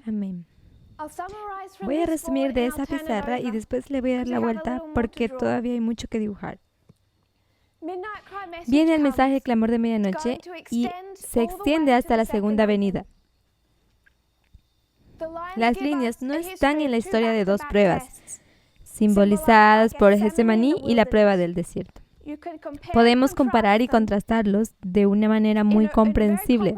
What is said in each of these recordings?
Amén. Voy a resumir de esa pizarra y después le voy a dar la vuelta porque todavía hay mucho que dibujar. Viene el mensaje de clamor de medianoche y se extiende hasta la segunda venida. Las líneas no están en la historia de dos pruebas, simbolizadas por Getsemaní y la prueba del desierto. Podemos comparar y contrastarlos de una manera muy comprensible.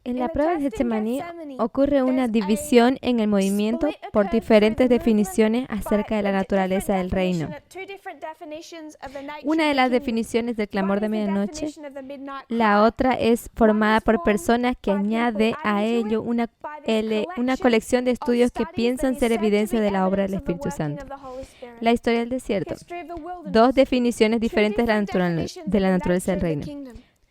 En la prueba de Getsemaní ocurre una división en el movimiento por diferentes definiciones acerca de la naturaleza del reino. Una de las definiciones del clamor de medianoche, la otra es formada por personas que añade a ello una colección de estudios que piensan ser evidencia de la obra del Espíritu Santo. La historia del desierto, dos definiciones diferentes de la naturaleza del reino.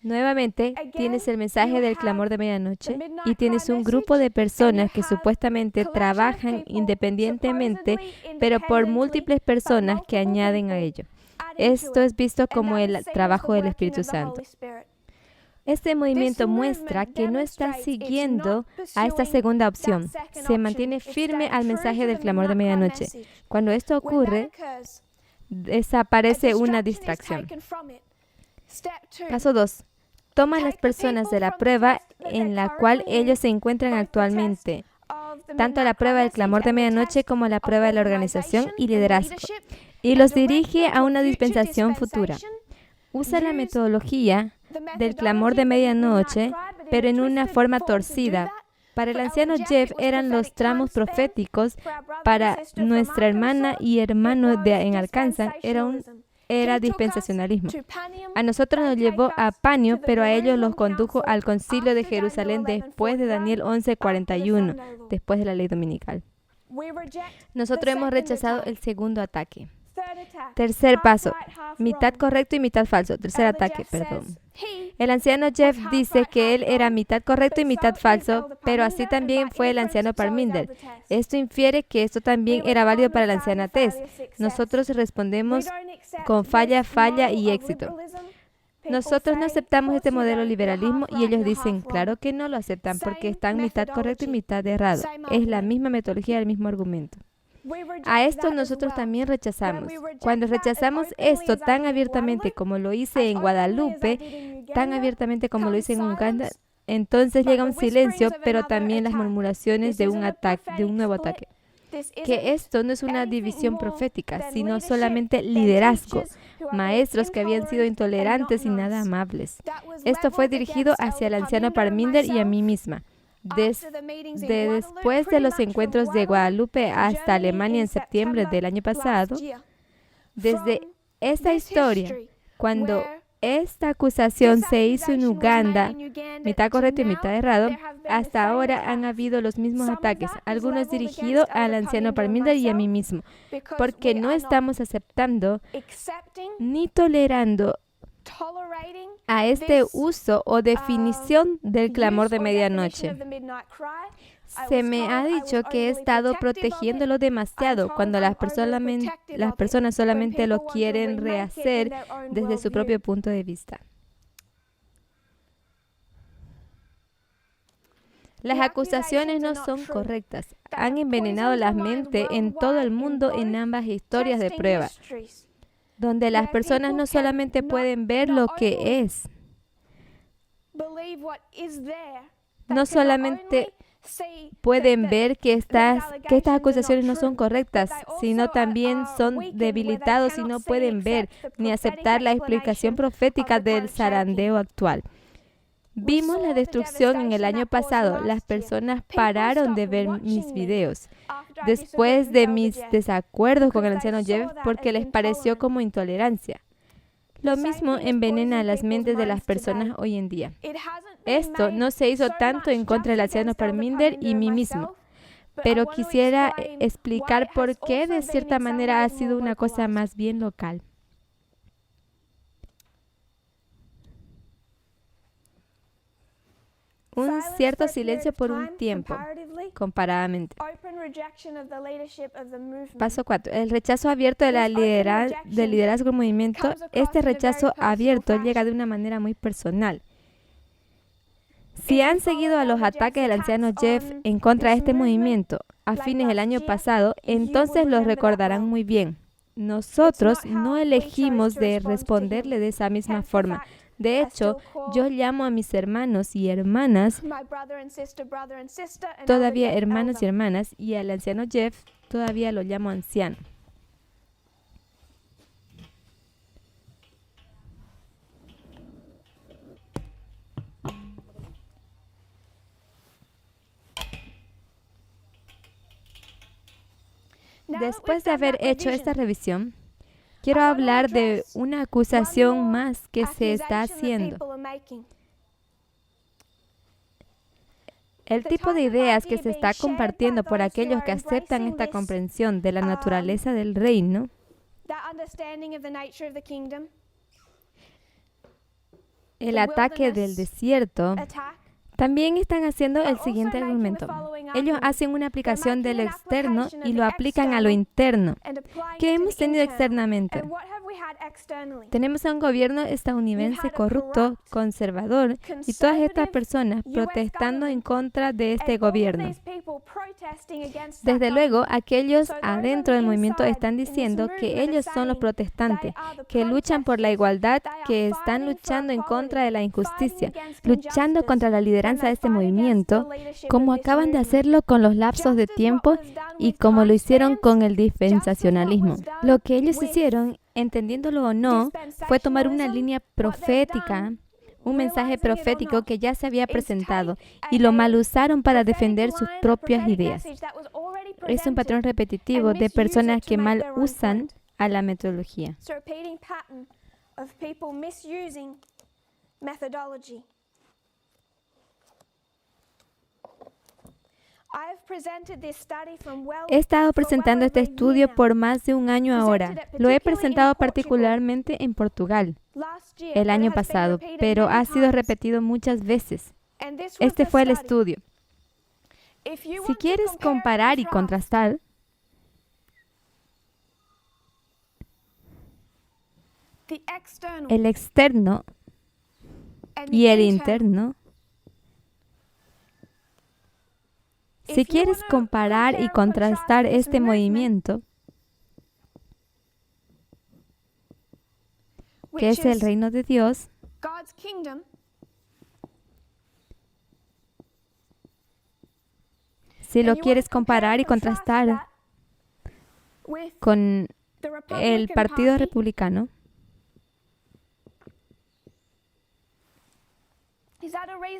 Nuevamente, tienes el mensaje del clamor de medianoche y tienes un grupo de personas que supuestamente trabajan independientemente, pero por múltiples personas que añaden a ello. Esto es visto como el trabajo del Espíritu Santo. Este movimiento muestra que no está siguiendo a esta segunda opción. Se mantiene firme al mensaje del clamor de medianoche. Cuando esto ocurre, desaparece una distracción. Paso 2. Toma las personas de la prueba en la cual ellos se encuentran actualmente, tanto la prueba del clamor de medianoche como la prueba de la organización y liderazgo, y los dirige a una dispensación futura. Usa la metodología del clamor de medianoche, pero en una forma torcida. Para el anciano Jeff eran los tramos proféticos, para nuestra hermana y hermano en Arkansas era dispensacionalismo. A nosotros nos llevó a Panio, pero a ellos los condujo al concilio de Jerusalén después de Daniel 11:41, después de la ley dominical. Nosotros hemos rechazado el segundo ataque. Tercer paso, mitad correcto y mitad falso. Tercer ataque, perdón. El anciano Jeff dice que él era mitad correcto y mitad falso, pero así también fue el anciano Parminder. Esto infiere que esto también era válido para la anciana Tess. Nosotros respondemos con falla, falla y éxito. Nosotros no aceptamos este modelo de liberalismo y ellos dicen, claro que no lo aceptan porque están mitad correcto y mitad errado. Es la misma metodología, el mismo argumento. A esto nosotros también rechazamos. Cuando rechazamos esto tan abiertamente como lo hice en Guadalupe, tan abiertamente como lo hice en Uganda, entonces llega un silencio, pero también las murmuraciones de un nuevo ataque. Que esto no es una división profética, sino solamente liderazgo, maestros que habían sido intolerantes y nada amables. Esto fue dirigido hacia el anciano Parminder y a mí misma. Después de los encuentros de Guadalupe hasta Alemania en septiembre del año pasado, desde esta historia, cuando esta acusación se hizo en Uganda, mitad correcto y mitad errado, hasta ahora han habido los mismos ataques, algunos dirigidos al anciano Parminder y a mí mismo, porque no estamos aceptando ni tolerando a este uso o definición del clamor de medianoche. Se me ha dicho que he estado protegiéndolo demasiado cuando las personas solamente lo quieren rehacer desde su propio punto de vista. Las acusaciones no son correctas. Han envenenado la mente en todo el mundo en ambas historias de prueba, donde las personas no solamente pueden ver lo que es, no solamente pueden ver que estas acusaciones no son correctas, sino también son debilitados y no pueden ver ni aceptar la explicación profética del zarandeo actual. Vimos la destrucción en el año pasado. Las personas pararon de ver mis videos después de mis desacuerdos con el anciano Jeff porque les pareció como intolerancia. Lo mismo envenena las mentes de las personas hoy en día. Esto no se hizo tanto en contra del anciano Parminder y mí mismo, pero quisiera explicar por qué de cierta manera ha sido una cosa más bien local. Un cierto silencio por un tiempo, comparadamente. Paso 4. El rechazo abierto del liderazgo del movimiento. Este rechazo abierto llega de una manera muy personal. Si han seguido a los ataques del anciano Jeff en contra de este movimiento a fines del año pasado, entonces los recordarán muy bien. Nosotros no elegimos de responderle de esa misma forma. De hecho, yo llamo a mis hermanos y hermanas, todavía hermanos y hermanas, y al anciano Jeff todavía lo llamo anciano. Después de haber hecho esta revisión, quiero hablar de una acusación más que se está haciendo. El tipo de ideas que se está compartiendo por aquellos que aceptan esta comprensión de la naturaleza del reino, el ataque del desierto, también están haciendo el siguiente argumento. Ellos hacen una aplicación del externo y lo aplican a lo interno. ¿Qué hemos tenido externamente? Tenemos a un gobierno estadounidense corrupto, conservador, y todas estas personas protestando en contra de este gobierno. Desde luego, aquellos adentro del movimiento están diciendo que ellos son los protestantes, que luchan por la igualdad, que están luchando en contra de la injusticia, luchando contra la lideranza de este movimiento, como acaban de hacerlo con los lapsos de tiempo y como lo hicieron con el dispensacionalismo. Lo que ellos hicieron, entendiéndolo o no, fue tomar una línea profética, un mensaje profético que ya se había presentado, y lo mal usaron para defender sus propias ideas. Es un patrón repetitivo de personas que mal usan a la metodología. He estado presentando este estudio por más de un año ahora. Lo he presentado particularmente en Portugal el año pasado, pero ha sido repetido muchas veces. Este fue el estudio. Si quieres comparar y contrastar, el externo y el interno, si quieres comparar y contrastar este movimiento, que es el reino de Dios, si lo quieres comparar y contrastar con el Partido Republicano,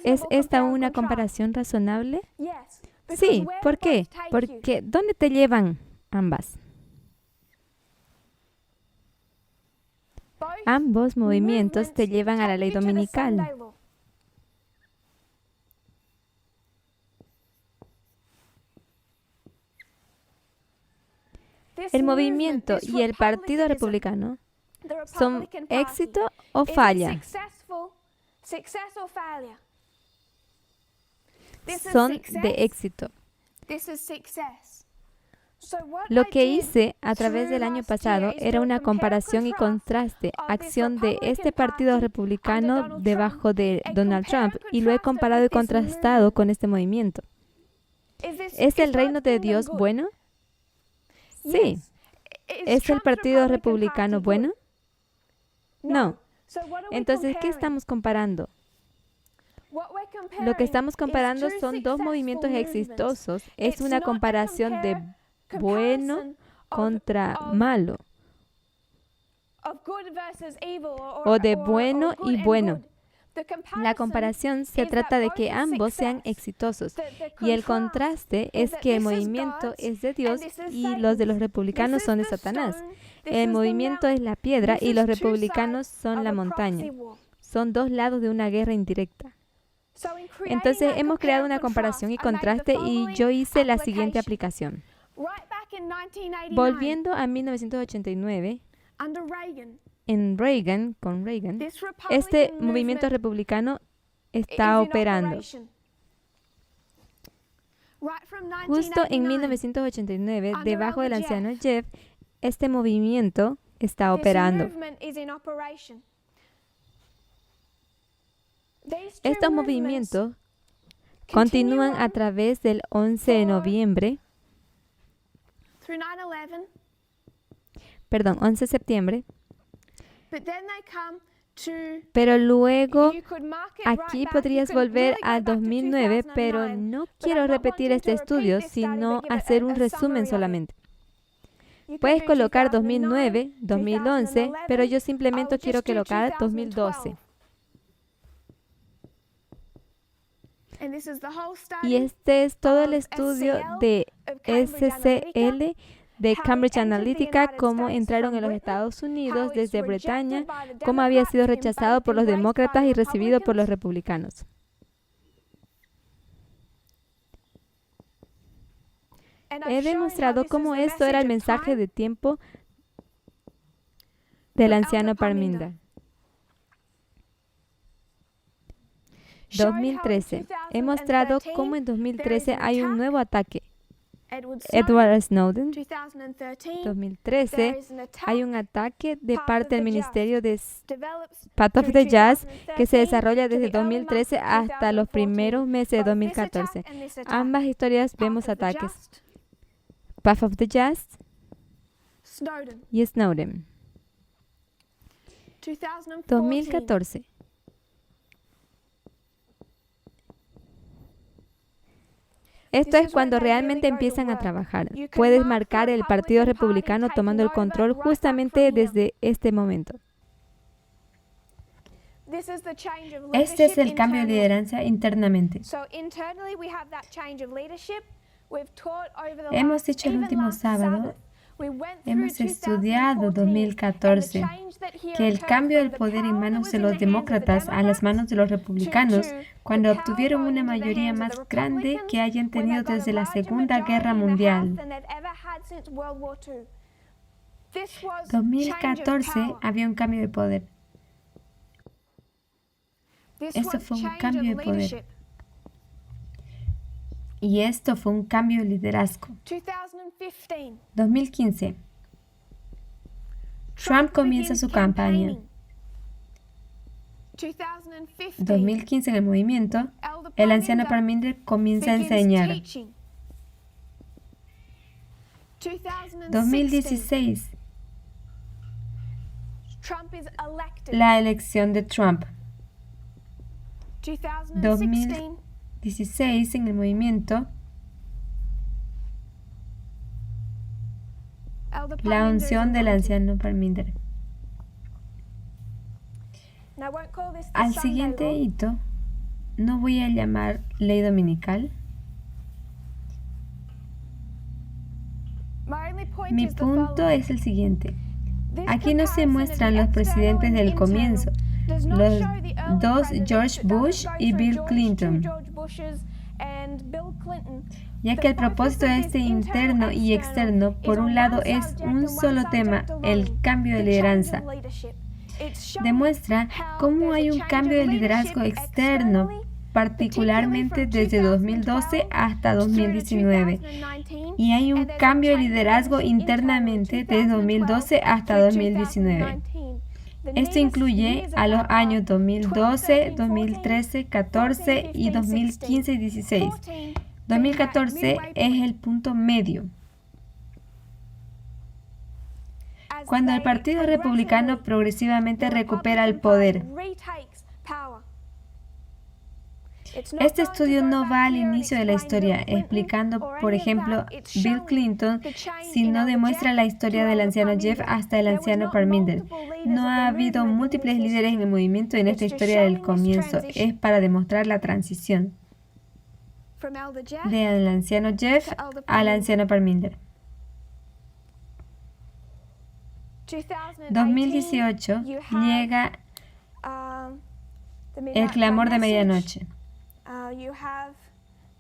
¿es esta una comparación razonable? Sí, ¿por qué? Porque ¿dónde te llevan ambas? Ambos movimientos te llevan a la ley dominical. El movimiento y el Partido Republicano son éxito o falla. Son de éxito. Lo que hice a través del año pasado era una comparación y contraste, acción de este partido republicano debajo de Donald Trump, y lo he comparado y contrastado con este movimiento. ¿Es el reino de Dios bueno? Sí. ¿Es el partido republicano bueno? No. Entonces, ¿qué estamos comparando? Lo que estamos comparando son dos movimientos exitosos. Es una comparación de bueno contra malo, o de bueno y bueno. La comparación se trata de que ambos sean exitosos, y el contraste es que el movimiento es de Dios y los de los republicanos son de Satanás. El movimiento es la piedra y los republicanos son la montaña. Son dos lados de una guerra indirecta. Entonces hemos creado una comparación y contraste, y yo hice la siguiente aplicación. Volviendo a 1989, con Reagan, este movimiento republicano está operando. Justo en 1989, debajo del anciano Jeff, este movimiento está operando. Estos movimientos Continúan a través del 11 de noviembre, through 9/11, 11 de septiembre, but then they come to, pero luego you could mark it aquí right back, podrías you could volver really go al back to 2009, pero 2009, no but quiero I'm not repetir wanting este to repeat estudio, this study, sino but give it hacer un a resumen summary of it. solamente. You could Puedes do colocar 2009, 2009, 2011, pero yo 2011, simplemente I'll quiero just do colocar 2012. 2012. And this is the whole Y study este es todo el of estudio SCL, de of Cambridge SCL de how Cambridge it entered the Analytica, United cómo States entraron from en los Britain, Estados Unidos how it's desde rejected Bretaña, by the cómo había sido Democrats, rechazado por los embraced by demócratas the y recibido por los Republicans. republicanos. And He I've shown how demostrado this is cómo the esto era el message of mensaje time de tiempo del from anciano Elder Parminder. Parminder. Showing how in 2013. He mostrado 2013 cómo en there is 2013 an hay un attack. nuevo ataque. Edward Snowden, Edward Snowden, 2013, 2013, there is an attack. hay un ataque de Path parte of del the Ministerio de Develops Path of through the Jazz, 2013 que se desarrolla to desde the early months 2013 of hasta los 2014. primeros meses de Both this 2014. attack and this attack. Ambas historias Path vemos of the ataques. Just, Path of the Jazz Snowden, y Snowden. 2014. 2014. Esto es cuando realmente empiezan a trabajar. Puedes marcar el Partido Republicano tomando el control justamente desde este momento. Este es el cambio de lideranza internamente. Hemos dicho el último sábado, hemos estudiado 2014, que el cambio del poder en manos de los demócratas a las manos de los republicanos, cuando obtuvieron una mayoría más grande que hayan tenido desde la Segunda Guerra Mundial. 2014 había un cambio de poder. Esto fue un cambio de poder. Y esto fue un cambio de liderazgo. 2015. Trump comienza su campaña. 2015 en el movimiento, el anciano Parminder comienza a enseñar. 2016. La elección de Trump. 2016 en el movimiento, la unción del anciano Parminder. Al siguiente hito, no voy a llamar ley dominical. Mi punto es el siguiente. Aquí no se muestran los presidentes del comienzo, los dos George Bush y Bill Clinton, ya que el propósito de este interno y externo, por un lado, es un solo tema, el cambio de lideranza. Demuestra cómo hay un cambio de liderazgo externo, particularmente desde 2012 hasta 2019, y hay un cambio de liderazgo internamente desde 2012 hasta 2019. Esto incluye a los años 2012, 2013, 14 y 2015 y 16. 2014 es el punto medio. Cuando el Partido Republicano progresivamente recupera el poder. Este estudio no va al inicio de la historia, explicando, por ejemplo, Bill Clinton, sino demuestra la historia del anciano Jeff hasta el anciano Parminder. No ha habido múltiples líderes en el movimiento en esta historia del comienzo. Es para demostrar la transición del anciano Jeff al anciano Parminder. 2018 llega el clamor de medianoche.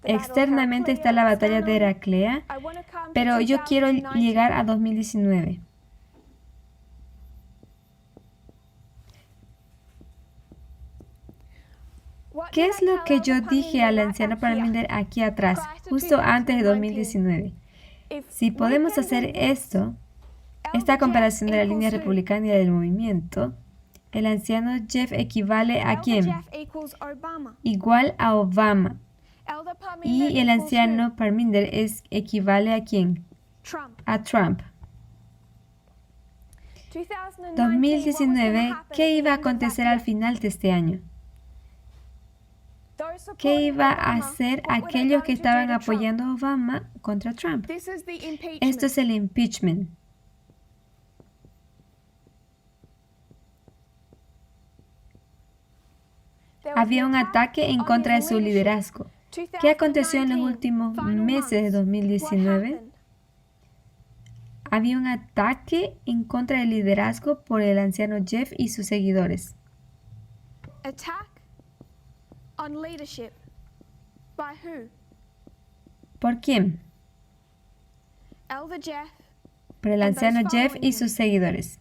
Externamente está la batalla de Heraclea, pero yo quiero llegar a 2019. ¿Qué es lo que yo dije al anciano Parminder aquí atrás, justo antes de 2019? Si podemos hacer esto, esta comparación de la línea republicana y del movimiento, el anciano Jeff equivale a ¿quién? Igual a Obama. Elder Parminder Y el equals anciano Parminder equivale ¿a quién? who? Trump. A Trump. 2019, 2019, ¿qué iba a acontecer al final de este año? ¿Qué iba a hacer aquellos que estaban apoyando a Obama contra Trump? Esto es el impeachment. Había un ataque en contra de su liderazgo. ¿Qué aconteció en los últimos meses de 2019? Había un ataque en contra del liderazgo por el anciano Jeff y sus seguidores. Attack on leadership. By who? ¿Por quién? Elder Jeff. Por el anciano Jeff y sus seguidores.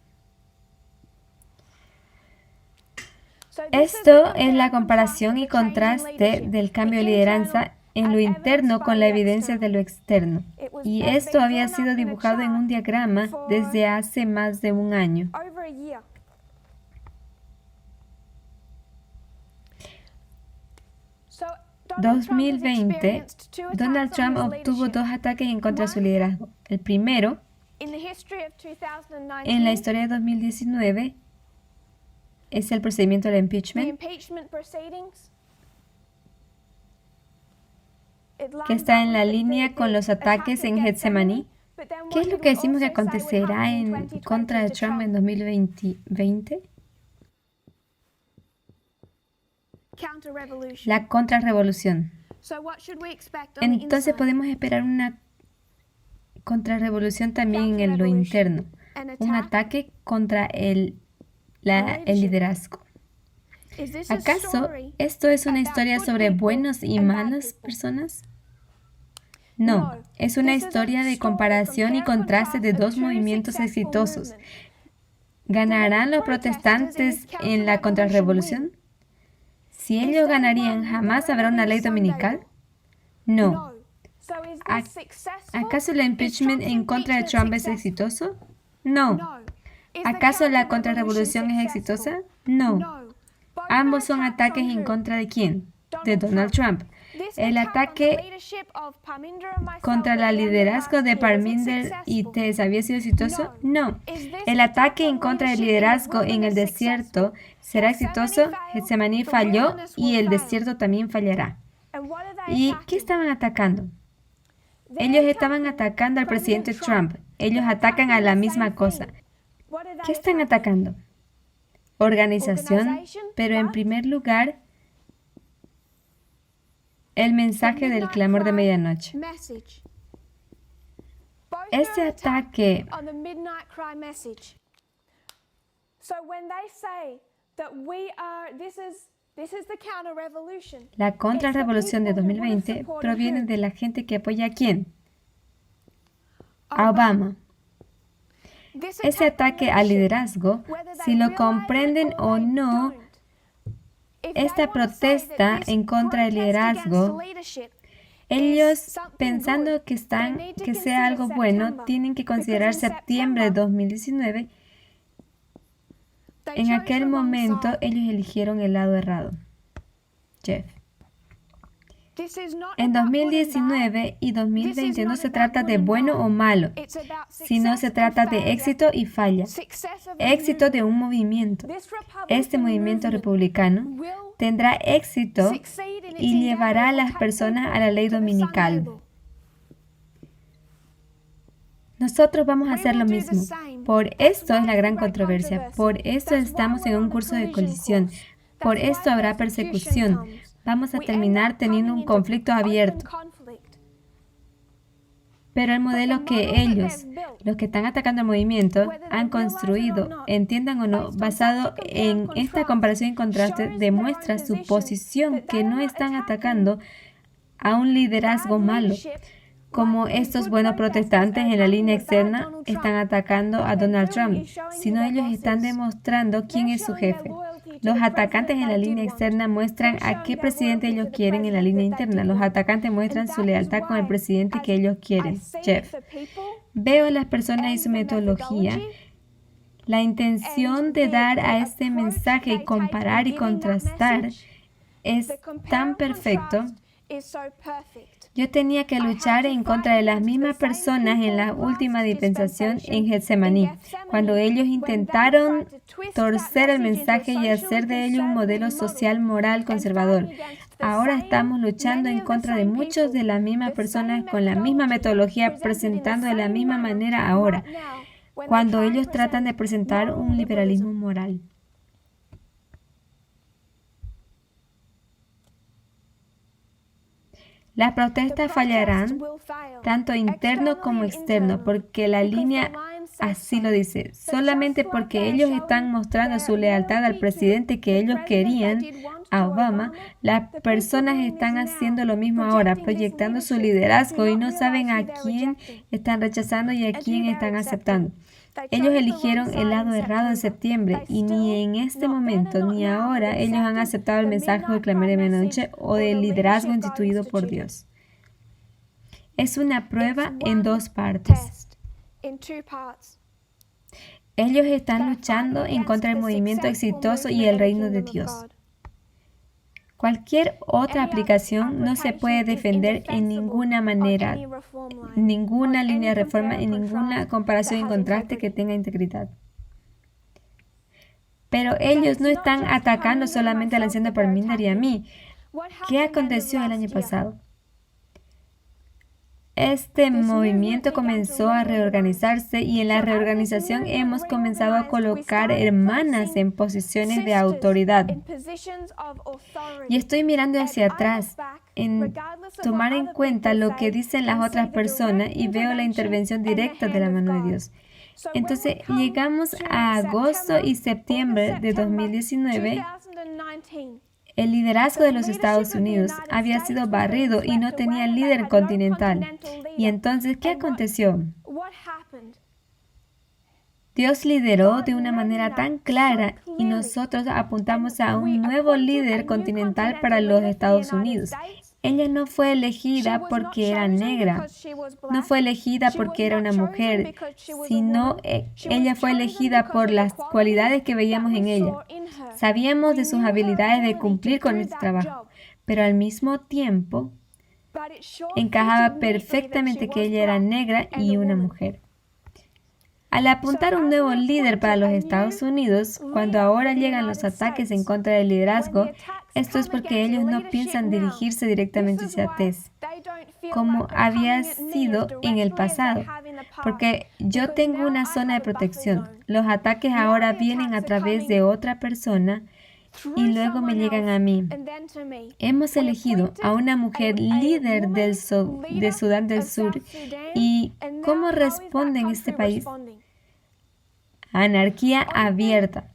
Esto es la comparación y contraste del cambio de lideranza en lo interno con la evidencia de lo externo. Y esto había sido dibujado en un diagrama desde hace más de un año. Over a year. So, 2020, Donald Trump obtuvo 2 ataques en contra de su liderazgo. El primero, In the history of 2019, en la historia de 2019, es el procedimiento del the impeachment, impeachment proceedings. It que lines está up en la with línea con los ataques en Getsemaní. But then ¿Qué what es lo did que we decimos que also say would acontecerá happen in en 2020 contra de to Trump en 2020? Counter-revolution. La contrarrevolución. So what should we expect on the Entonces inside? podemos esperar una contrarrevolución también en lo interno. An Un attack? ataque contra el liderazgo. Is this a ¿Acaso story? esto es una historia sobre buenos y malas personas? No, es una historia de comparación y contraste de dos movimientos exitosos. ¿Ganarán los protestantes en la contrarrevolución? Si ellos ganarían, ¿jamás habrá una ley dominical? No. So is ¿A- this successful? ¿Acaso el impeachment en contra de Trump es exitoso? No. No. Is the ¿Acaso la counter-revolution contrarrevolución es successful? exitosa? No. No. Both Ambos son attacks ataques on en who? contra de quién? De Donald Trump. This El attack on the ataque leadership of Parminder and myself contra at el the end of liderazgo last de year, was it Parminder y successful? Tess había sido exitoso? No. Is this El attack ataque en on contra del leadership in the liderazgo en el wilderness desierto será exitoso. Getsemaní falló y el desierto también fallará. And what are they ¿Y attacking? qué estaban atacando? They're Ellos estaban attacking atacando al presidente President Trump. Ellos atacan a la misma cosa. What are ¿Qué they están attacking? atacando? Organización, pero en primer lugar, el mensaje del clamor de medianoche. Message. Both Ese are attack ataque on the midnight cry message. So when they say that this is the counter revolution. La contrarrevolución de 2020 proviene de la gente que apoya a quién? A Obama. Ese ataque al liderazgo, si lo comprenden o no, esta protesta en contra del liderazgo, ellos pensando que sea algo bueno, tienen que considerar septiembre de 2019. En aquel momento ellos eligieron el lado errado. Jeff. En 2019 y 2020 no se trata de bueno o malo, sino se trata de éxito y falla. Éxito de un movimiento. Este movimiento republicano tendrá éxito y llevará a las personas a la ley dominical. Nosotros vamos a hacer lo mismo. Por esto es la gran controversia. Por esto estamos en un curso de colisión. Por esto habrá persecución. Vamos a terminar teniendo un conflicto abierto. Pero el modelo que ellos, los que están atacando el movimiento, han construido, entiendan o no, basado en esta comparación y contraste, demuestra su posición, que no están atacando a un liderazgo malo, como estos buenos protestantes en la línea externa están atacando a Donald Trump, sino ellos están demostrando quién es su jefe. Los atacantes en la línea externa muestran a qué presidente ellos quieren en la línea interna. Los atacantes muestran su lealtad con el presidente que ellos quieren. Jeff. Veo las personas y su metodología. La intención de dar a este mensaje y comparar y contrastar es tan perfecto is so perfect. Yo tenía que luchar en contra de las mismas personas en la última dispensación en Getsemaní, cuando ellos intentaron torcer el mensaje y hacer de ello un modelo social moral conservador. Ahora estamos luchando en contra de muchos de las mismas personas con la misma metodología, presentando de la misma manera ahora, cuando ellos tratan de presentar un liberalismo moral. Las protestas fallarán, tanto interno como externo, porque la línea así lo dice. Solamente porque ellos están mostrando su lealtad al presidente que ellos querían, a Obama, las personas están haciendo lo mismo ahora, proyectando su liderazgo y no saben a quién están rechazando y a quién están aceptando. Ellos eligieron el lado errado en septiembre y ni en este momento ni ahora ellos han aceptado el mensaje del clamor de medianoche o del liderazgo instituido por Dios. Es una prueba en dos partes. Ellos están luchando en contra del movimiento exitoso y el reino de Dios. Cualquier otra aplicación no se puede defender en ninguna manera, ninguna línea de reforma, en ninguna comparación y contraste que tenga integridad. Pero ellos no están atacando solamente al anciano Parminder y a mí. ¿Qué aconteció el año pasado? Este movimiento comenzó a reorganizarse y en la reorganización hemos comenzado a colocar hermanas en posiciones de autoridad. Y estoy mirando hacia atrás, en tomar en cuenta lo que dicen las otras personas y veo la intervención directa de la mano de Dios. Entonces llegamos a agosto y septiembre de 2019. El liderazgo de los Estados Unidos había sido barrido y no tenía líder continental. Y entonces, ¿qué aconteció? Dios lideró de una manera tan clara y nosotros apuntamos a un nuevo líder continental para los Estados Unidos. Ella no fue elegida porque era negra, no fue elegida porque era una mujer, sino ella fue elegida por las cualidades que veíamos en ella. Sabíamos de sus habilidades de cumplir con este trabajo, pero al mismo tiempo encajaba perfectamente que ella era negra y una mujer. Al apuntar un nuevo líder para los Estados Unidos, cuando ahora llegan los ataques en contra del liderazgo, esto es porque ellos no piensan dirigirse directamente hacia Tess, como había sido en el pasado, porque yo tengo una zona de protección. Los ataques ahora vienen a través de otra persona y luego me llegan a mí. Hemos elegido a una mujer líder de Sudán del Sur. ¿Y cómo responde en este país? Anarquía abierta.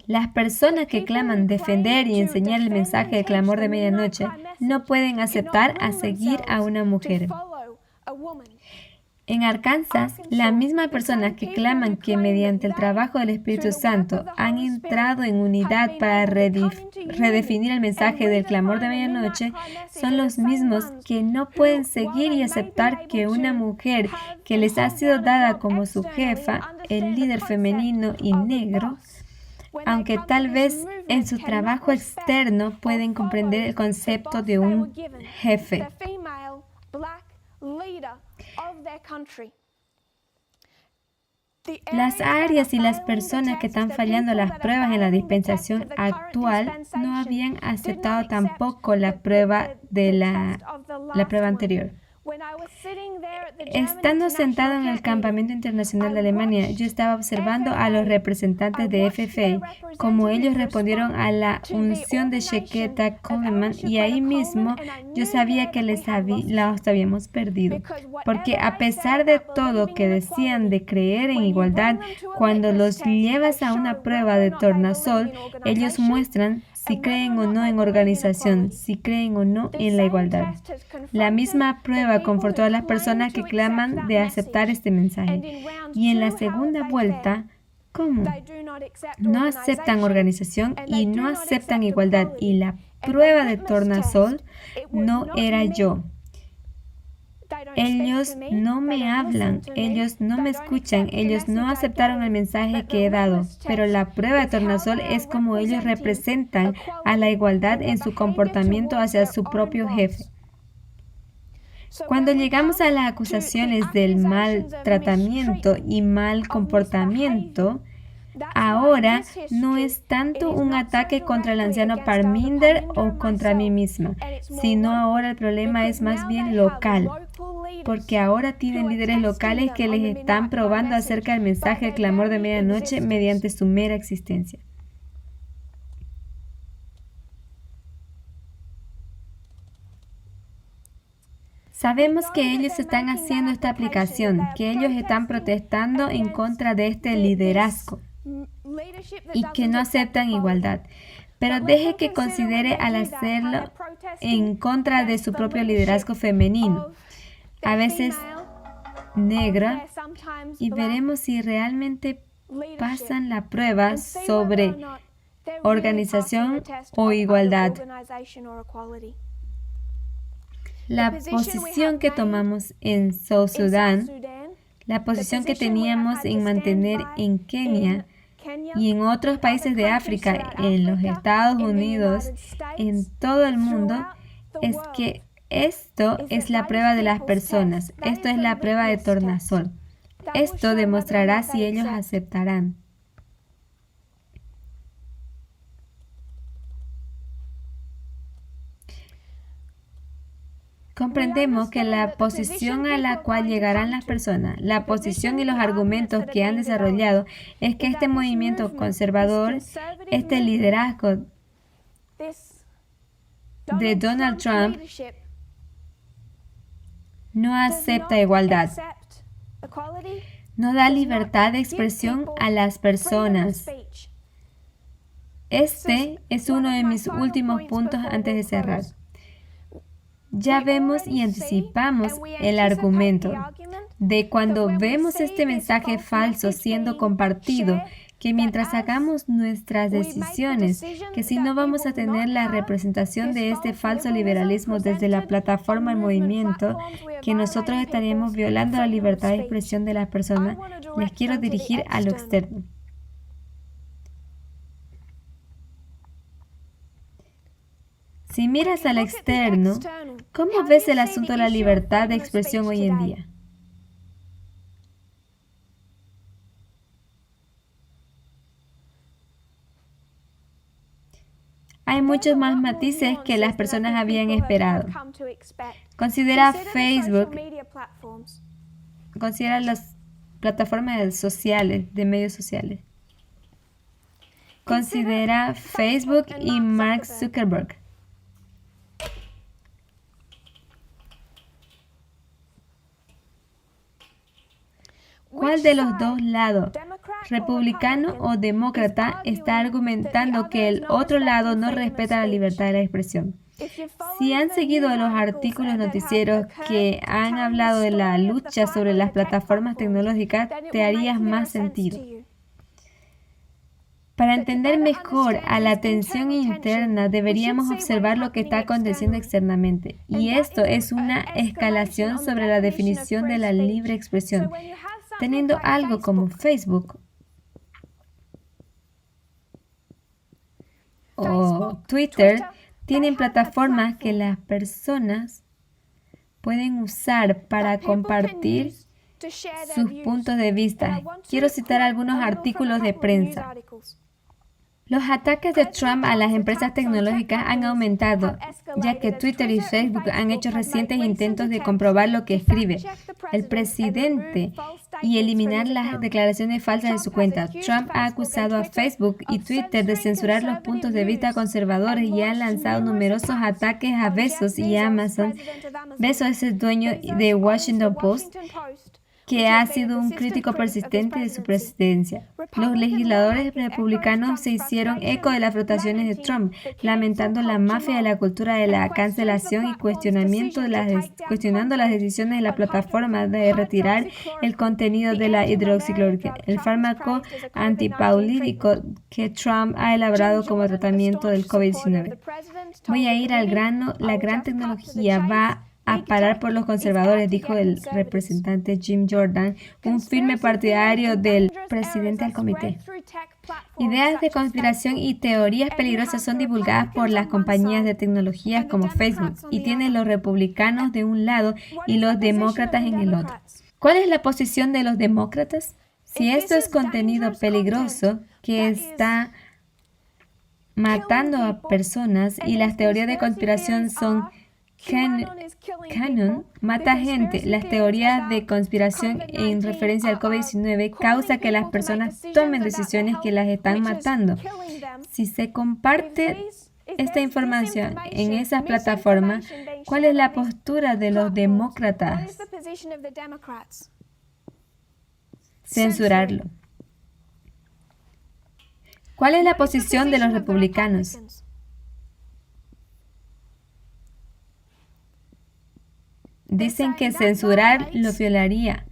Las personas que claman defender y enseñar el mensaje del clamor de medianoche no pueden aceptar a seguir a una mujer. En Arkansas, las mismas personas que claman que mediante el trabajo del Espíritu Santo han entrado en unidad para redefinir el mensaje del clamor de medianoche son los mismos que no pueden seguir y aceptar que una mujer que les ha sido dada como su jefa, el líder femenino y negro, aunque tal vez en su trabajo externo pueden comprender el concepto de un jefe. Las áreas y las personas que están fallando las pruebas en la dispensación actual no habían aceptado tampoco la prueba anterior. Estando sentado en el campamento internacional de Alemania, yo estaba observando a los representantes de FFA, como ellos respondieron a la unción de Sheketa Coleman, y ahí mismo yo sabía que los habíamos perdido, porque a pesar de todo que decían de creer en igualdad, cuando los llevas a una prueba de tornasol, ellos muestran si creen o no en organización, si creen o no en la igualdad. La misma prueba confortó a las personas que claman de aceptar este mensaje. Y en la segunda vuelta, ¿cómo? No aceptan organización y no aceptan igualdad. Y la prueba de tornasol no era yo. Ellos no me hablan, ellos no me escuchan, ellos no aceptaron el mensaje que he dado, pero la prueba de tornasol es como ellos representan a la igualdad en su comportamiento hacia su propio jefe. Cuando llegamos a las acusaciones del maltratamiento y mal comportamiento, ahora no es tanto un ataque contra el anciano Parminder o contra mí misma, sino ahora el problema es más bien local, porque ahora tienen líderes locales que les están probando acerca del mensaje del clamor de medianoche mediante su mera existencia. Sabemos que ellos están haciendo esta aplicación, que ellos están protestando en contra de este liderazgo y que no aceptan igualdad. Pero deje que considere al hacerlo en contra de su propio liderazgo femenino, a veces negra, y veremos si realmente pasan la prueba sobre organización o igualdad. La posición que tomamos en South Sudán, la posición que teníamos en mantener en Kenia y en otros países de África, en los Estados Unidos, en todo el mundo, es que esto es la prueba de las personas. Esto es la prueba de tornasol. Esto demostrará si ellos aceptarán. Comprendemos que la posición a la cual llegarán las personas, la posición y los argumentos que han desarrollado, es que este movimiento conservador, este liderazgo de Donald Trump, no acepta igualdad, no da libertad de expresión a las personas. Este es uno de mis últimos puntos antes de cerrar. Ya vemos y anticipamos el argumento de cuando vemos este mensaje falso siendo compartido, que mientras hagamos nuestras decisiones, que si no vamos a tener la representación de este falso liberalismo desde la plataforma del movimiento, que nosotros estaríamos violando la libertad de expresión de las personas, les quiero dirigir a lo externo. Si miras al externo, ¿cómo ves el asunto de la libertad de expresión hoy en día? Hay muchos más matices que las personas habían esperado. Considera Facebook, considera las plataformas sociales, de medios sociales. Considera Facebook y Mark Zuckerberg. ¿Cuál de los dos lados, republicano o demócrata, está argumentando que el otro lado no respeta la libertad de la expresión? Si han seguido los artículos noticieros que han hablado de la lucha sobre las plataformas tecnológicas, te harías más sentido. Para entender mejor a la tensión interna, deberíamos observar lo que está aconteciendo externamente. Y esto es una escalación sobre la definición de la libre expresión. Teniendo algo como Facebook o Twitter, tienen plataformas que las personas pueden usar para compartir sus puntos de vista. Quiero citar algunos artículos de prensa. Los ataques de Trump a las empresas tecnológicas han aumentado, ya que Twitter y Facebook han hecho recientes intentos de comprobar lo que escribe el presidente y eliminar las declaraciones falsas de su cuenta. Trump ha acusado a Facebook y Twitter de censurar los puntos de vista conservadores y ha lanzado numerosos ataques a Bezos y Amazon. Bezos es el dueño de Washington Post, que ha sido un crítico persistente de su presidencia. Los legisladores republicanos se hicieron eco de las flotaciones de Trump, lamentando la mafia de la cultura de la cancelación y cuestionando las decisiones de la plataforma de retirar el contenido de la hidroxicloroquina, el fármaco antipaulítico que Trump ha elaborado como tratamiento del COVID-19. Voy a ir al grano, la gran tecnología va a parar por los conservadores, dijo el representante Jim Jordan, un firme partidario del presidente del comité. Ideas de conspiración y teorías peligrosas son divulgadas por las compañías de tecnologías como Facebook y tienen los republicanos de un lado y los demócratas en el otro. ¿Cuál es la posición de los demócratas? Si esto es contenido peligroso que está matando a personas y las teorías de conspiración son canon, mata gente. Las teorías de conspiración en referencia al COVID-19 causa que las personas tomen decisiones que las están matando. Si se comparte esta información en esas plataformas, ¿cuál es la postura de los demócratas? Censurarlo. ¿Cuál es la posición de los republicanos? Dicen que censurar lo violaría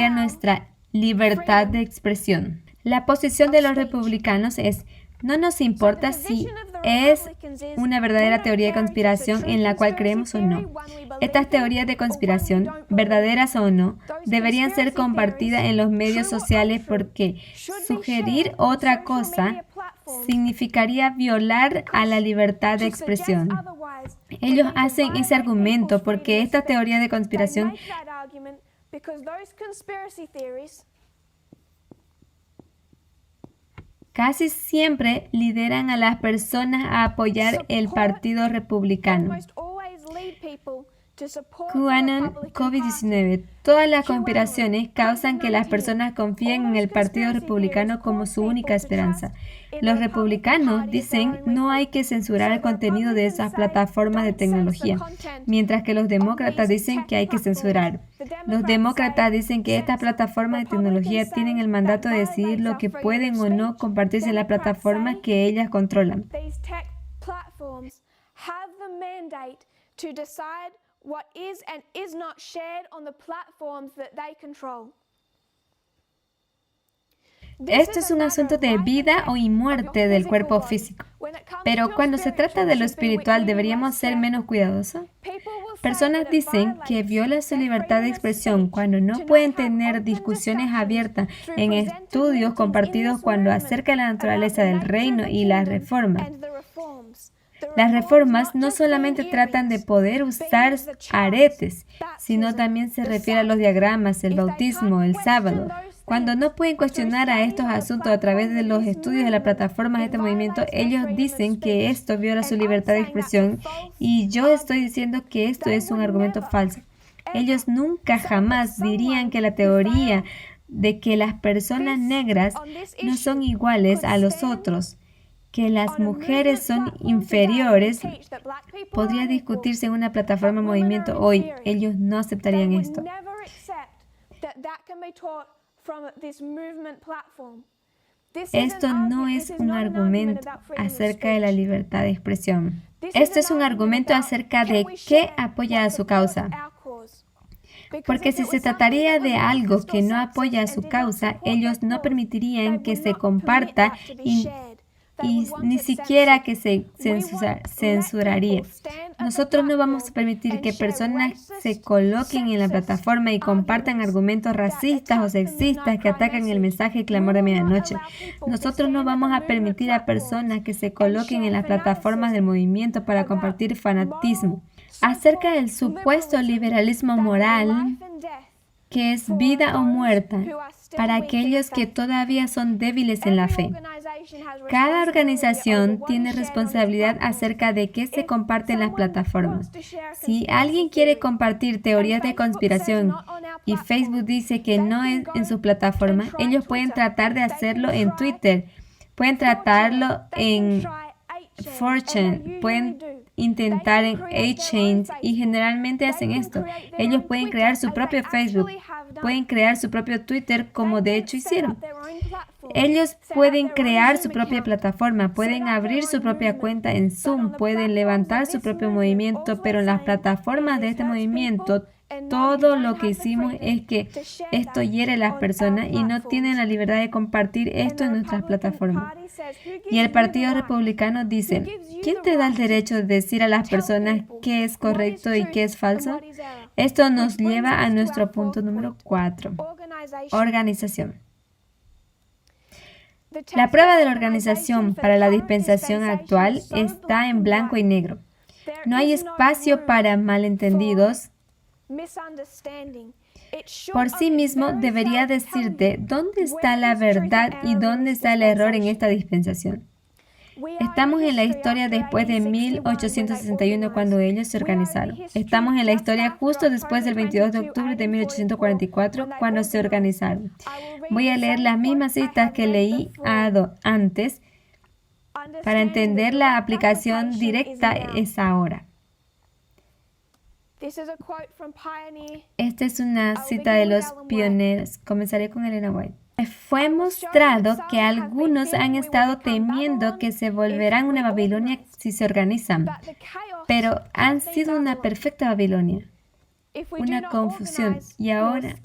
nuestra libertad de expresión. La posición de los republicanos es: no nos importa si es una verdadera teoría de conspiración en la cual creemos o no. Estas teorías de conspiración, verdaderas o no, deberían ser compartidas en los medios sociales porque sugerir otra cosa significaría violar a la libertad de expresión. Ellos hacen ese argumento porque esta teoría de conspiración casi siempre lideran a las personas a apoyar el Partido Republicano. QAnon, COVID-19. Todas las conspiraciones causan que las personas confíen en el Partido Republicano como su única esperanza. Los republicanos dicen no hay que censurar el contenido de esas plataformas de tecnología, mientras que los demócratas dicen que hay que censurar. Los demócratas dicen que estas plataformas de tecnología tienen el mandato de decidir lo que pueden o no compartirse en las plataformas que ellas controlan. What is and is not shared on the platforms that they control. Esto es un asunto de vida o muerte del cuerpo físico. Pero cuando se trata de lo espiritual, ¿deberíamos ser menos cuidadosos? Personas dicen que viola su libertad de expresión cuando no pueden tener discusiones abiertas en estudios compartidos cuando acerca de la naturaleza del reino y las reformas. Las reformas no solamente tratan de poder usar aretes, sino también se refiere a los diagramas, el bautismo, el sábado. Cuando no pueden cuestionar a estos asuntos a través de los estudios de la plataforma de este movimiento, ellos dicen que esto viola su libertad de expresión y yo estoy diciendo que esto es un argumento falso. Ellos nunca jamás dirían que la teoría de que las personas negras no son iguales a los otros, que las mujeres son inferiores, podría discutirse en una plataforma de movimiento hoy. Ellos no aceptarían esto. Esto no es un argumento acerca de la libertad de expresión. Esto es un argumento acerca de qué apoya a su causa. Porque si se trataría de algo que no apoya a su causa, ellos no permitirían que se comparta y ni siquiera que se censuraría. Nosotros no vamos a permitir que personas se coloquen en la plataforma y compartan argumentos racistas o sexistas que atacan el mensaje y clamor de medianoche. Nosotros no vamos a permitir a personas que se coloquen en las plataformas del movimiento para compartir fanatismo. Acerca del supuesto liberalismo moral, que es vida o muerte, para aquellos que todavía son débiles en la fe. Cada organización tiene responsabilidad acerca de qué se comparte en las plataformas. Si alguien quiere compartir teorías de conspiración y Facebook dice que no es en su plataforma, ellos pueden tratar de hacerlo en Twitter, pueden tratarlo en 4chan, pueden intentar en 8chan y generalmente hacen esto. Ellos pueden crear su propio Facebook, pueden crear su propio Twitter como de hecho hicieron. Ellos pueden crear su propia plataforma, pueden abrir su propia cuenta en Zoom, pueden levantar su propio movimiento, pero en las plataformas de este movimiento todo lo que hicimos es que esto hiere a las personas y no tienen la libertad de compartir esto en nuestras plataformas. Y el Partido Republicano dice, ¿quién te da el derecho de decir a las personas qué es correcto y qué es falso? Esto nos lleva a nuestro punto número 4. Organización. La prueba de la organización para la dispensación actual está en blanco y negro. No hay espacio para malentendidos. Por sí mismo debería decirte dónde está la verdad y dónde está el error en esta dispensación. Estamos en la historia después de 1861 cuando ellos se organizaron. Estamos en la historia justo después del 22 de octubre de 1844 cuando se organizaron. Voy a leer las mismas citas que leí antes para entender la aplicación directa es ahora. Esta es una cita de los pioneros. Comenzaré con Elena White. Fue mostrado que algunos han estado temiendo que se volverán una Babilonia si se organizan, pero han sido una perfecta Babilonia, una confusión. Y ahora,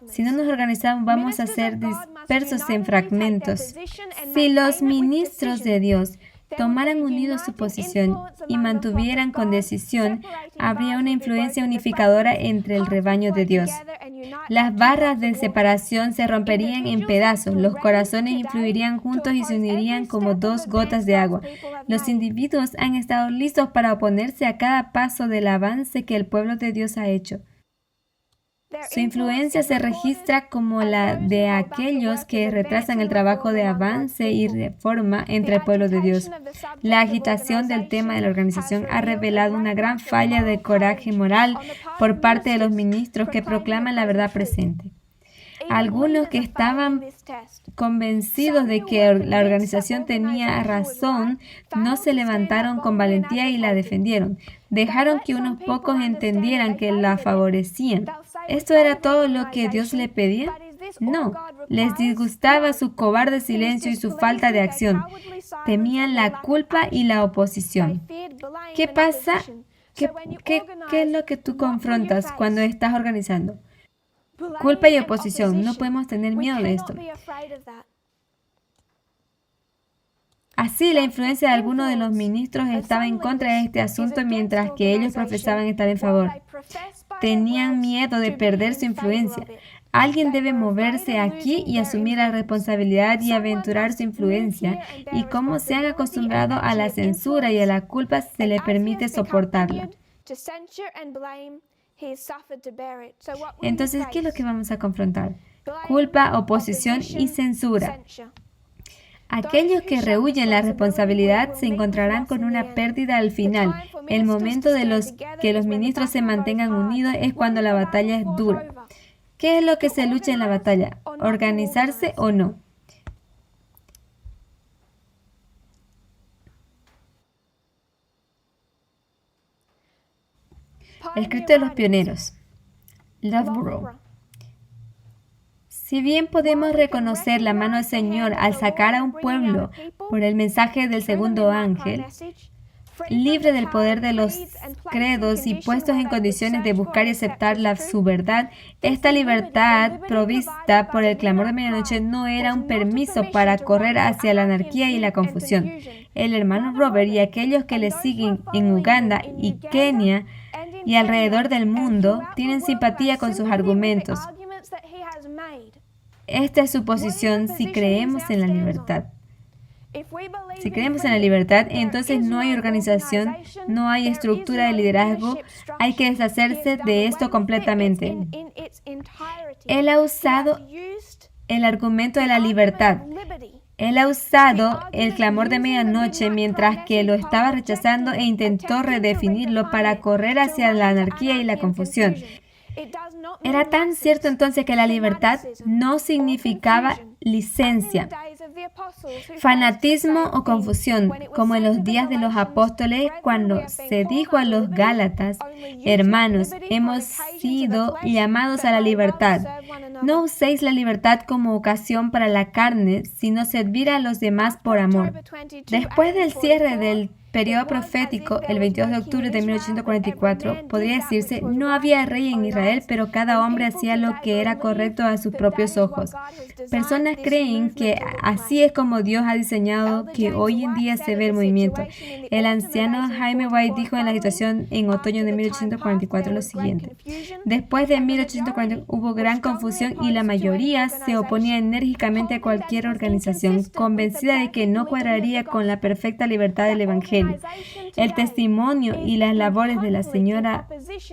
si no nos organizamos, vamos a ser dispersos en fragmentos. Si los ministros de Dios tomaran unidos su posición y mantuvieran con decisión, habría una influencia unificadora entre el rebaño de Dios. Las barras de separación se romperían en pedazos, los corazones influirían juntos y se unirían como dos gotas de agua. Los individuos han estado listos para oponerse a cada paso del avance que el pueblo de Dios ha hecho. Su influencia se registra como la de aquellos que retrasan el trabajo de avance y reforma entre el pueblo de Dios. La agitación del tema de la organización ha revelado una gran falla de coraje moral por parte de los ministros que proclaman la verdad presente. Algunos que estaban convencidos de que la organización tenía razón, no se levantaron con valentía y la defendieron. Dejaron que unos pocos entendieran que la favorecían. ¿Esto era todo lo que Dios le pedía? No, les disgustaba su cobarde silencio y su falta de acción. Temían la culpa y la oposición. ¿Qué pasa? ¿Qué es lo que tú confrontas cuando estás organizando? Culpa y oposición. No podemos tener miedo de esto. Así, la influencia de algunos de los ministros estaba en contra de este asunto mientras que ellos profesaban estar en favor. Tenían miedo de perder su influencia. Alguien debe moverse aquí y asumir la responsabilidad y aventurar su influencia. Y como se han acostumbrado a la censura y a la culpa, se le permite soportarla. Entonces, ¿qué es lo que vamos a confrontar? Culpa, oposición y censura. Aquellos que rehuyen la responsabilidad se encontrarán con una pérdida al final. El momento de que los ministros se mantengan unidos es cuando la batalla es dura. ¿Qué es lo que se lucha en la batalla? ¿Organizarse o no? El escrito de los pioneros. Loughborough. Si bien podemos reconocer la mano del Señor al sacar a un pueblo por el mensaje del segundo ángel, libre del poder de los credos y puestos en condiciones de buscar y aceptar su verdad, esta libertad provista por el clamor de medianoche no era un permiso para correr hacia la anarquía y la confusión. El hermano Robert y aquellos que le siguen en Uganda y Kenia y alrededor del mundo tienen simpatía con sus argumentos. Esta es su posición si creemos en la libertad. Si creemos en la libertad, entonces no hay organización, no hay estructura de liderazgo, hay que deshacerse de esto completamente. Él ha usado el argumento de la libertad. Él ha usado el clamor de medianoche mientras que lo estaba rechazando e intentó redefinirlo para correr hacia la anarquía y la confusión. Era tan cierto entonces que la libertad no significaba licencia, fanatismo o confusión, como en los días de los apóstoles cuando se dijo a los Gálatas: hermanos, hemos sido llamados a la libertad. No uséis la libertad como ocasión para la carne, sino servir a los demás por amor. Después del cierre del periodo profético, el 22 de octubre de 1844, podría decirse, no había rey en Israel, pero cada hombre hacía lo que era correcto a sus propios ojos. Personas creen que así es como Dios ha diseñado que hoy en día se ve el movimiento. El anciano Jaime White dijo en la situación en otoño de 1844 lo siguiente: después de 1840 hubo gran confusión y la mayoría se oponía enérgicamente a cualquier organización, convencida de que no cuadraría con la perfecta libertad del Evangelio. El testimonio y las labores de la señora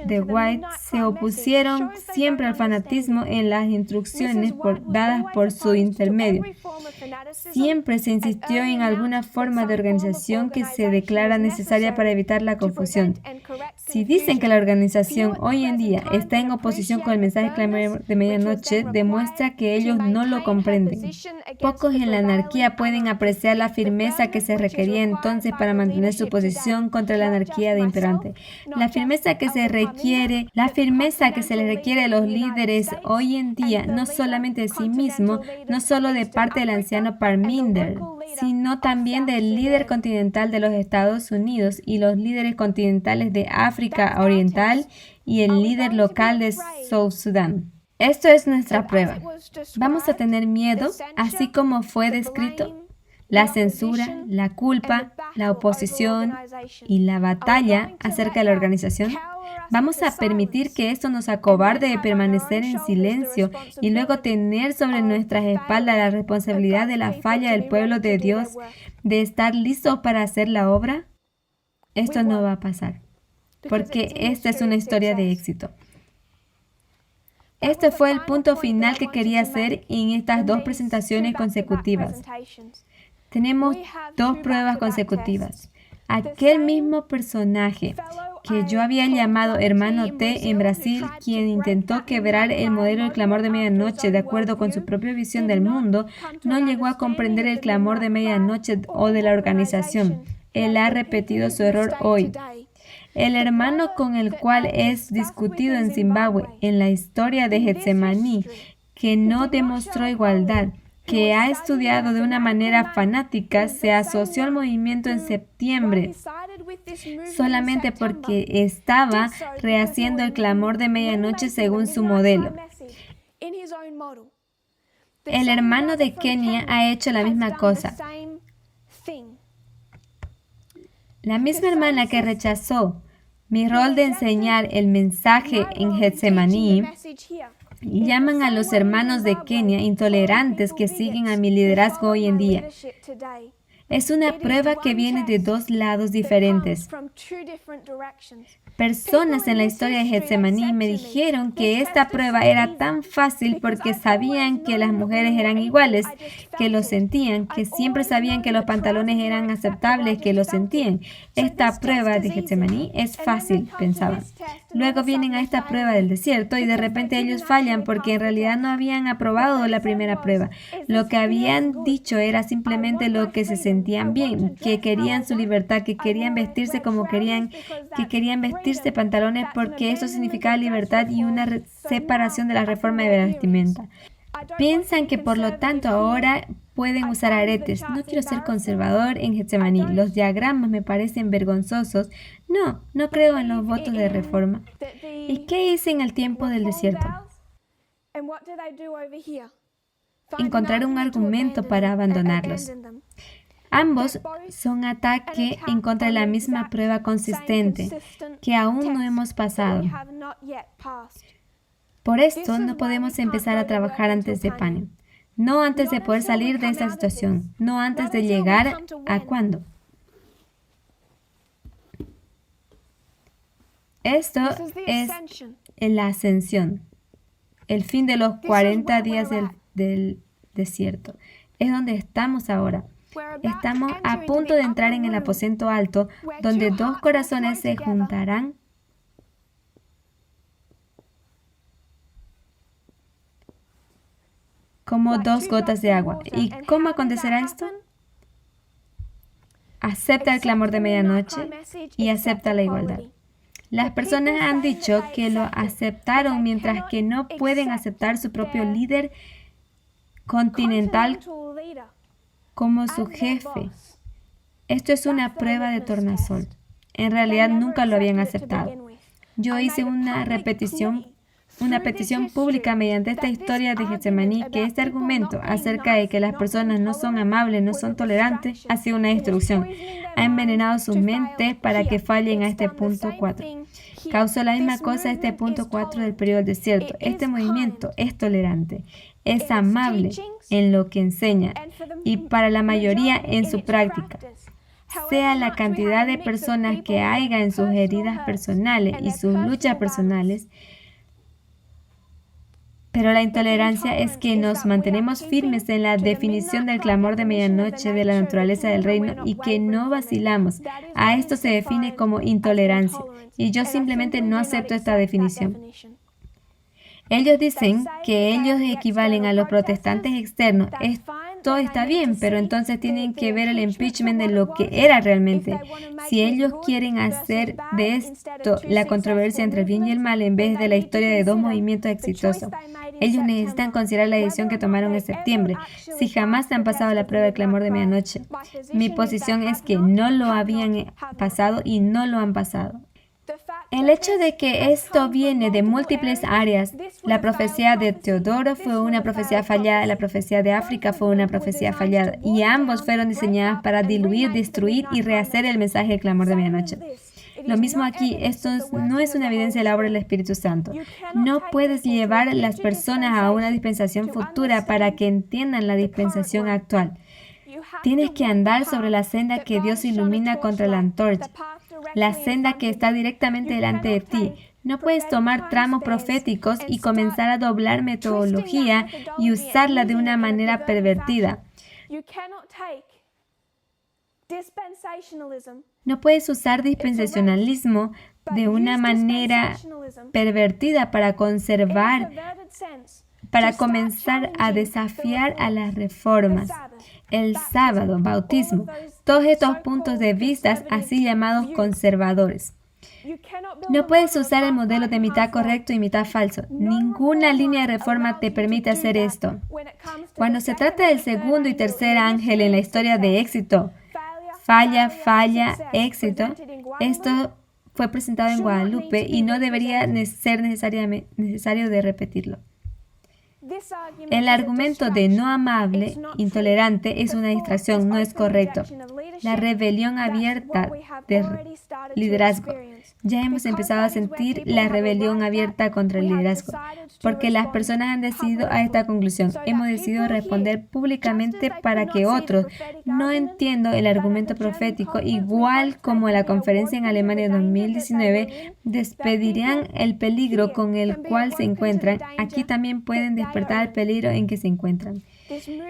de White se opusieron siempre al fanatismo en las instrucciones dadas por su intermedio. Siempre se insistió en alguna forma de organización que se declara necesaria para evitar la confusión. Si dicen que la organización hoy en día está en oposición con el mensaje clamor de medianoche, demuestra que ellos no lo comprenden. Pocos en la anarquía pueden apreciar la firmeza que se requería entonces para mantener su posición contra la anarquía de imperante. La firmeza que se le requiere a los líderes hoy en día, no solamente de sí mismo, no solo de parte del anciano Parminder, sino también del líder continental de los Estados Unidos y los líderes continentales de África Oriental y el líder local de South Sudán. Esto es nuestra prueba. Vamos a tener miedo, así como fue descrito. La censura, la culpa, la oposición y la batalla acerca de la organización. Vamos a permitir que esto nos acobarde de permanecer en silencio y luego tener sobre nuestras espaldas la responsabilidad de la falla del pueblo de Dios, de estar listos para hacer la obra. Esto no va a pasar, porque esta es una historia de éxito. Este fue el punto final que quería hacer en estas dos presentaciones consecutivas. Tenemos dos pruebas consecutivas. Aquel mismo personaje que yo había llamado hermano T en Brasil, quien intentó quebrar el modelo del clamor de medianoche de acuerdo con su propia visión del mundo, no llegó a comprender el clamor de medianoche o de la organización. Él ha repetido su error hoy. El hermano con el cual es discutido en Zimbabue, en la historia de Getsemaní, que no demostró igualdad, que ha estudiado de una manera fanática, se asoció al movimiento en septiembre solamente porque estaba rehaciendo el clamor de medianoche según su modelo. El hermano de Kenia ha hecho la misma cosa. La misma hermana que rechazó mi rol de enseñar el mensaje en Getsemaní, llaman a los hermanos de Kenia intolerantes que siguen a mi liderazgo hoy en día. Es una prueba que viene de dos lados diferentes. Personas en la historia de Getsemaní me dijeron que esta prueba era tan fácil porque sabían que las mujeres eran iguales, que lo sentían, que siempre sabían que los pantalones eran aceptables, que lo sentían. Esta prueba de Getsemaní es fácil, pensaban. Luego vienen a esta prueba del desierto y de repente ellos fallan porque en realidad no habían aprobado la primera prueba. Lo que habían dicho era simplemente lo que se sentían bien, que querían su libertad, que querían vestirse como querían, que querían vestirse pantalones porque eso significaba libertad y una separación de la reforma de la vestimenta. Piensan que por lo tanto ahora pueden usar aretes. No quiero ser conservador en Getsemaní. Los diagramas me parecen vergonzosos. No creo en los votos de reforma. ¿Y qué hice en el tiempo del desierto? Encontrar un argumento para abandonarlos. Ambos son ataque en contra de la misma prueba consistente que aún no hemos pasado. Por esto no podemos empezar a trabajar antes de pánico. No antes de poder salir de esta situación. No antes de llegar a cuándo. Esto es la ascensión. El fin de los 40 días del desierto. Es donde estamos ahora. Estamos a punto de entrar en el aposento alto, donde dos corazones se juntarán como dos gotas de agua. ¿Y cómo acontecerá esto? Acepta el clamor de medianoche y acepta la igualdad. Las personas han dicho que lo aceptaron mientras que no pueden aceptar su propio líder continental como su jefe. Esto es una prueba de tornasol. En realidad nunca lo habían aceptado. Yo hice una petición pública mediante esta historia de Getsemaní que este argumento acerca de que las personas no son amables, no son tolerantes, ha sido una destrucción. Ha envenenado sus mentes para que fallen a este punto 4. Causó la misma cosa a este punto 4 del periodo del desierto. Este movimiento es tolerante, es amable en lo que enseña y para la mayoría en su práctica. Sea la cantidad de personas que haya en sus heridas personales y sus luchas personales, pero la intolerancia es que nos mantenemos firmes en la definición del clamor de medianoche de la naturaleza del reino y que no vacilamos. A esto se define como intolerancia, y yo simplemente no acepto esta definición. Ellos dicen que ellos equivalen a los protestantes externos. Esto está bien, pero entonces tienen que ver el impeachment de lo que era realmente. Si ellos quieren hacer de esto la controversia entre el bien y el mal en vez de la historia de dos movimientos exitosos, ellos necesitan considerar la decisión que tomaron en septiembre. Si jamás han pasado la prueba del clamor de medianoche, mi posición es que no lo habían pasado y no lo han pasado. El hecho de que esto viene de múltiples áreas, la profecía de Teodoro fue una profecía fallada, la profecía de África fue una profecía fallada, y ambos fueron diseñadas para diluir, destruir y rehacer el mensaje del clamor de medianoche. Lo mismo aquí, esto no es una evidencia de la obra del Espíritu Santo. No puedes llevar a las personas a una dispensación futura para que entiendan la dispensación actual. Tienes que andar sobre la senda que Dios ilumina contra la antorcha, la senda que está directamente delante de ti. No puedes tomar tramos proféticos y comenzar a doblar metodología y usarla de una manera pervertida. No puedes usar dispensacionalismo de una manera pervertida para comenzar a desafiar a las reformas, el sábado, bautismo, todos estos puntos de vista así llamados conservadores. No puedes usar el modelo de mitad correcto y mitad falso. Ninguna línea de reforma te permite hacer esto. Cuando se trata del segundo y tercer ángel en la historia de éxito, falla, éxito, esto fue presentado en Guadalupe y no debería ser necesario de repetirlo. El argumento de no amable, intolerante, es una distracción, no es correcto. La rebelión abierta de liderazgo. Ya hemos empezado a sentir la rebelión abierta contra el liderazgo, porque las personas han decidido a esta conclusión. Hemos decidido responder públicamente para que otros, no entiendo el argumento profético, igual como la conferencia en Alemania en 2019, despedirán el peligro con el cual se encuentran. Aquí también pueden despertar el peligro en que se encuentran.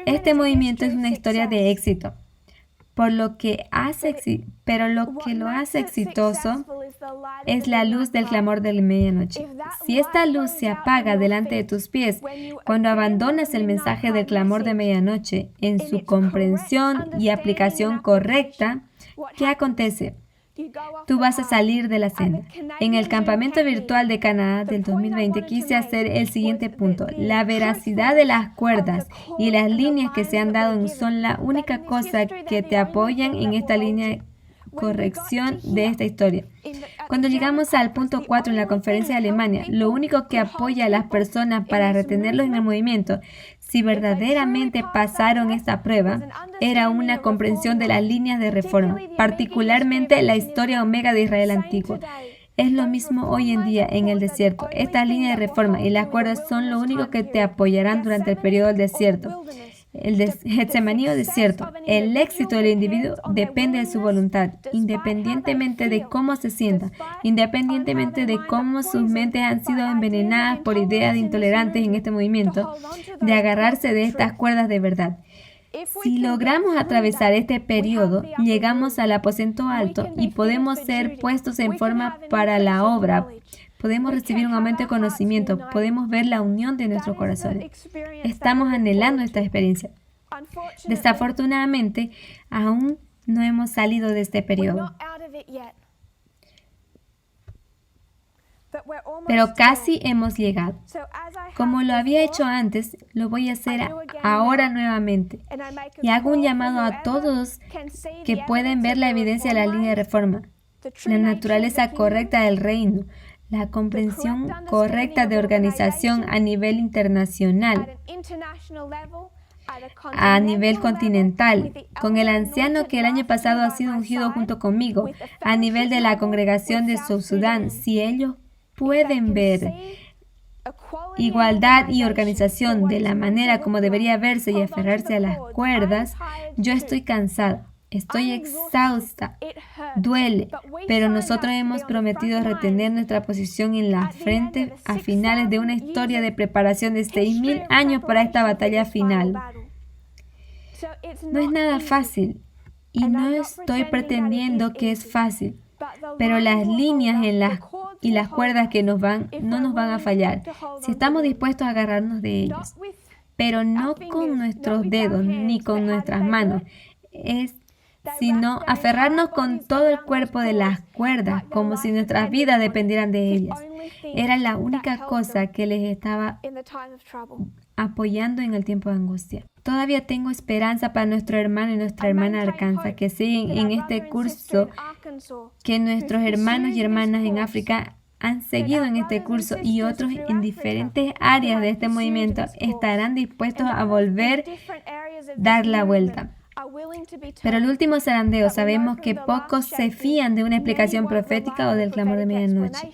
Este movimiento es una historia de éxito. Pero lo que lo hace exitoso es la luz del clamor de la medianoche. Si esta luz se apaga delante de tus pies, cuando abandonas el mensaje del clamor de medianoche en su comprensión y aplicación correcta, ¿qué acontece? Tú vas a salir de la senda. En el campamento virtual de Canadá del 2020 quise hacer el siguiente punto. La veracidad de las cuerdas y las líneas que se han dado son la única cosa que te apoyan en esta línea de corrección de esta historia. Cuando llegamos al punto 4 en la conferencia de Alemania, lo único que apoya a las personas para retenerlos en el movimiento, si verdaderamente pasaron esta prueba, era una comprensión de las líneas de reforma, particularmente la historia omega de Israel antiguo. Es lo mismo hoy en día en el desierto. Estas líneas de reforma y las cuerdas son lo único que te apoyarán durante el periodo del desierto. El Getsemaní o desierto. El éxito del individuo depende de su voluntad, independientemente de cómo se sienta, independientemente de cómo sus mentes han sido envenenadas por ideas intolerantes en este movimiento, de agarrarse de estas cuerdas de verdad. Si logramos atravesar este periodo, llegamos al aposento alto y podemos ser puestos en forma para la obra. Podemos recibir un aumento de conocimiento, podemos ver la unión de nuestros corazones. Estamos anhelando esta experiencia. Desafortunadamente, aún no hemos salido de este periodo. pero casi hemos llegado. Como lo había hecho antes, lo voy a hacer ahora nuevamente. Y hago un llamado a todos que pueden ver la evidencia de la línea de reforma, la naturaleza correcta del reino, la comprensión correcta de organización a nivel internacional, a nivel continental, con el anciano que el año pasado ha sido ungido junto conmigo, a nivel de la congregación de South Sudán. Si ellos pueden ver igualdad y organización de la manera como debería verse y aferrarse a las cuerdas, yo estoy cansada, estoy exhausta, duele, pero nosotros hemos prometido retener nuestra posición en la frente a finales de una historia de preparación de 6,000 años para esta batalla final. No es nada fácil y no estoy pretendiendo que es fácil, pero las líneas y las cuerdas que no nos van a fallar si estamos dispuestos a agarrarnos de ellos, pero no con nuestros dedos ni con nuestras manos, sino aferrarnos con todo el cuerpo de las cuerdas, como si nuestras vidas dependieran de ellas. Era la única cosa que les estaba apoyando en el tiempo de angustia. Todavía tengo esperanza para nuestro hermano y nuestra hermana Arkansas que siguen en este curso, que nuestros hermanos y hermanas en África han seguido en este curso y otros en diferentes áreas de este movimiento estarán dispuestos a volver a dar la vuelta. Pero el último zarandeo, sabemos que pocos se fían de una explicación profética o del clamor de medianoche.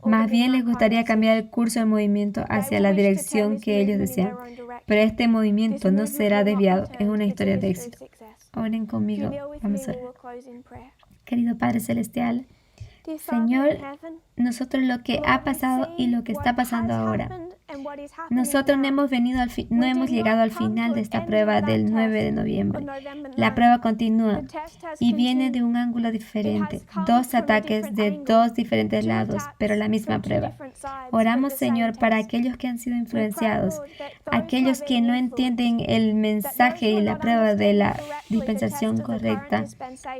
Más bien les gustaría cambiar el curso del movimiento hacia la dirección que ellos desean. Pero este movimiento no será desviado, es una historia de éxito. Oren conmigo, vamos a orar. Querido Padre Celestial, Señor, nosotros lo que ha pasado y lo que está pasando ahora, nosotros no hemos llegado al final de esta prueba del 9 de noviembre. La prueba continúa y viene de un ángulo diferente, 2 ataques de 2 diferentes lados, pero la misma prueba. Oramos, Señor, para aquellos que han sido influenciados, aquellos que no entienden el mensaje y la prueba de la dispensación correcta,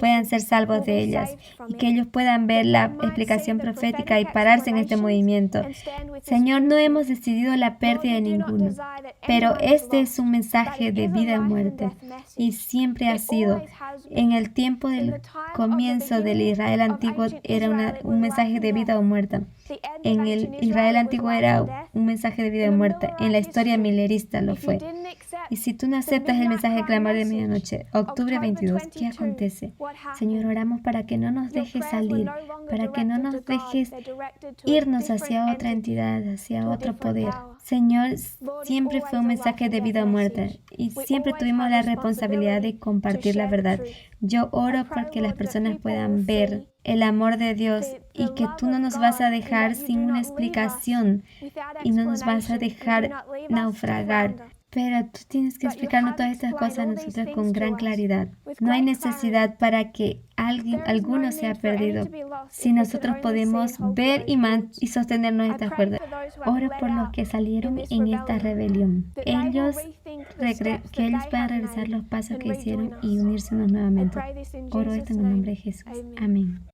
puedan ser salvos de ellas y que ellos puedan ver la explicación profética y pararse en este movimiento. Señor, no hemos decidido la pérdida de ninguno, pero este es un mensaje de vida y muerte y siempre ha sido. En el tiempo del comienzo del Israel antiguo era un mensaje de vida o muerte. En el Israel antiguo era un mensaje de vida o muerte. En la historia milerista lo fue. Y si tú no aceptas el mensaje de clamor de medianoche, octubre 22, ¿qué acontece? Señor, oramos para que no nos dejes salir, para que no nos dejes irnos hacia otra entidad, hacia otro poder. Señor, siempre fue un mensaje de vida o muerte y siempre tuvimos la responsabilidad de compartir la verdad. Yo oro porque las personas puedan ver el amor de Dios y que tú no nos vas a dejar sin una explicación y no nos vas a dejar naufragar. Pero tú tienes que explicarnos todas estas cosas a nosotros con gran claridad. No hay necesidad para que alguno sea perdido si nosotros podemos ver y sostenernos estas cuerdas. Oro por los que salieron en esta rebelión. Que ellos puedan regresar los pasos que hicieron y unírsenos nuevamente. Oro esto en el nombre de Jesús. Amén.